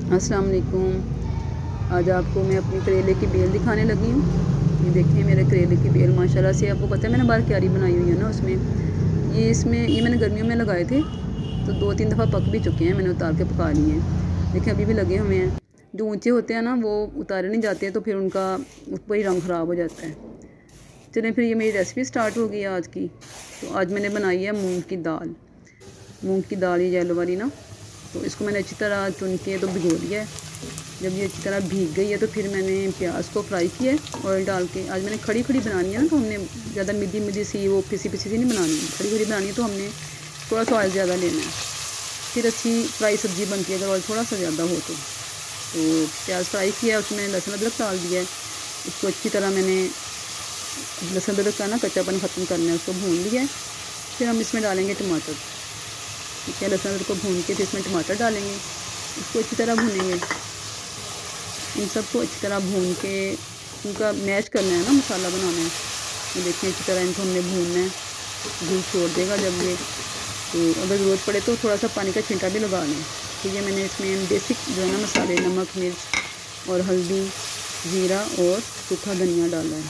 अस्सलाम वालेकुम। आज आपको मैं अपनी करेले की बेल दिखाने लगी हूँ। ये देखिए मेरे करेले की बेल माशाल्लाह से, आपको पता है मैंने बाहर क्यारी बनाई हुई है ना, उसमें ये मैंने गर्मियों में लगाए थे, तो 2-3 दफ़ा पक भी चुके हैं, मैंने उतार के पका लिए हैं। देखिए अभी भी लगे हुए हैं। जो ऊँचे होते हैं ना वो उतारे नहीं जाते हैं, तो फिर उनका वही रंग ख़राब हो जाता है। चलें फिर ये मेरी रेसिपी स्टार्ट हो गई है आज की। तो आज मैंने बनाई है मूँग की दाल। मूँग की दाल ये येलो वाली ना, तो इसको मैंने अच्छी तरह चुन के तो भिगो लिया है। जब ये अच्छी तरह भीग गई है तो फिर मैंने प्याज को फ्राई किया है ऑयल डाल के। आज मैंने खड़ी खड़ी बनानी है ना, तो हमने ज़्यादा मिदी मिदी सी वो पिसी पिसी सी नहीं बनानी है, खड़ी खड़ी बनानी है, तो हमने थोड़ा सा ऑयल ज़्यादा लेना है, फिर अच्छी फ्राई सब्ज़ी बनती है अगर ऑयल थोड़ा सा ज़्यादा हो तो। प्याज फ्राई किया, उसमें लहसुन अदरक डाल दिया है। उसको अच्छी तरह मैंने लहसुन अदरक का ना कच्चापन ख़त्म करना है, उसको भून लिया है। फिर हम इसमें डालेंगे टमाटर। ठीक है, लहसुन अदरक को भून के फिर इसमें टमाटर डालेंगे, उसको अच्छी तरह भूनेंगे। इन सबको अच्छी तरह भून के उनका मैश करना है ना, मसाला बनाना है। तो देखिए अच्छी तरह इनको हमने भूनना है, घी छोड़ देगा जब ये, तो अगर ज़रूरत पड़े तो थोड़ा सा पानी का छिंटा भी लगा लें। ठीक है, मैंने इसमें बेसिक जो है ना मसाले, नमक, मिर्च और हल्दी, ज़ीरा और सूखा धनिया डाला है,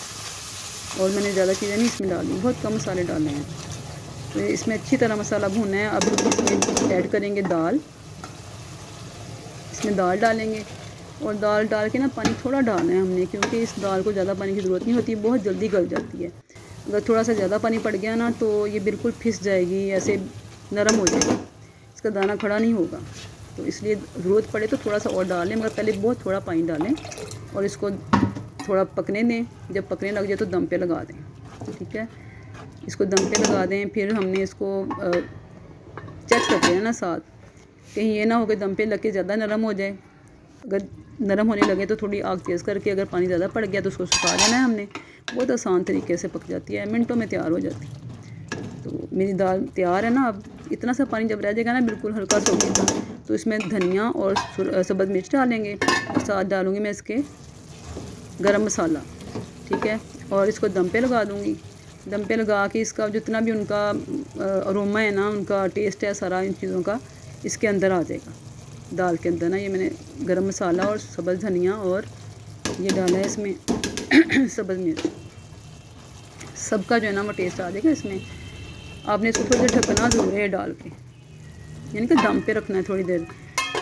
और मैंने ज़्यादा चीज़ें नहीं इसमें डाली, बहुत कम मसाले डाले हैं। तो इसमें अच्छी तरह मसाला भूनना है। अब इसमें ऐड करेंगे दाल, इसमें दाल डालेंगे, और दाल डाल के ना पानी थोड़ा डालना है हमने, क्योंकि इस दाल को ज़्यादा पानी की ज़रूरत नहीं होती, बहुत जल्दी गल जाती है। अगर थोड़ा सा ज़्यादा पानी पड़ गया ना तो ये बिल्कुल फिस जाएगी, ऐसे नरम हो जाएगी, इसका दाना खड़ा नहीं होगा। तो इसलिए ज़रूरत पड़े तो थोड़ा सा और डालें, मगर पहले बहुत थोड़ा पानी डालें और इसको थोड़ा पकने दें। जब पकने लग जाए तो दम पे लगा दें। ठीक है, इसको दम पे लगा दें। फिर हमने इसको चेक करते हैं ना साथ, कहीं ये ना हो कि दम पे लग के ज़्यादा नरम हो जाए। अगर नरम होने लगे तो थोड़ी आग तेज़ करके, अगर पानी ज़्यादा पड़ गया तो उसको सुखा देना है हमने। बहुत आसान तरीके से पक जाती है, मिनटों में तैयार हो जाती है। तो मेरी दाल तैयार है ना। अब इतना सा पानी जब रह जाएगा ना, बिल्कुल हल्का सा होगा, तो इसमें धनिया और सब्ज़ मिर्च डालेंगे, और साथ डालूँगी मैं इसके गरम मसाला। ठीक है, और इसको दम पे लगा दूँगी। दम पे लगा के इसका जितना भी उनका अरोमा है ना, उनका टेस्ट है, सारा इन चीज़ों का इसके अंदर आ जाएगा। दाल के अंदर ना ये मैंने गरम मसाला और सब्ज़ धनिया और ये डाला है इसमें सब्ज़ मिर्च, सबका जो है ना वो टेस्ट आ जाएगा इसमें। आपने इसको थोड़ी देर ढकना ज़रूर है डाल के, यानी कि दम पे रखना है थोड़ी देर।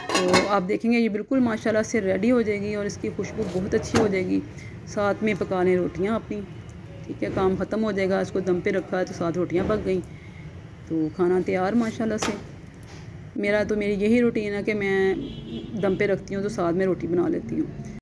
तो आप देखेंगे ये बिल्कुल माशाल्लाह से रेडी हो जाएगी, और इसकी खुशबू बहुत अच्छी हो जाएगी। साथ में पका लें रोटियाँ अपनी। ठीक है, काम ख़त्म हो जाएगा। इसको दम पे रखा है तो साथ रोटियाँ पक गई, तो खाना तैयार माशाल्लाह से। मेरी यही रूटीन है कि मैं दम पे रखती हूँ तो साथ में रोटी बना लेती हूँ।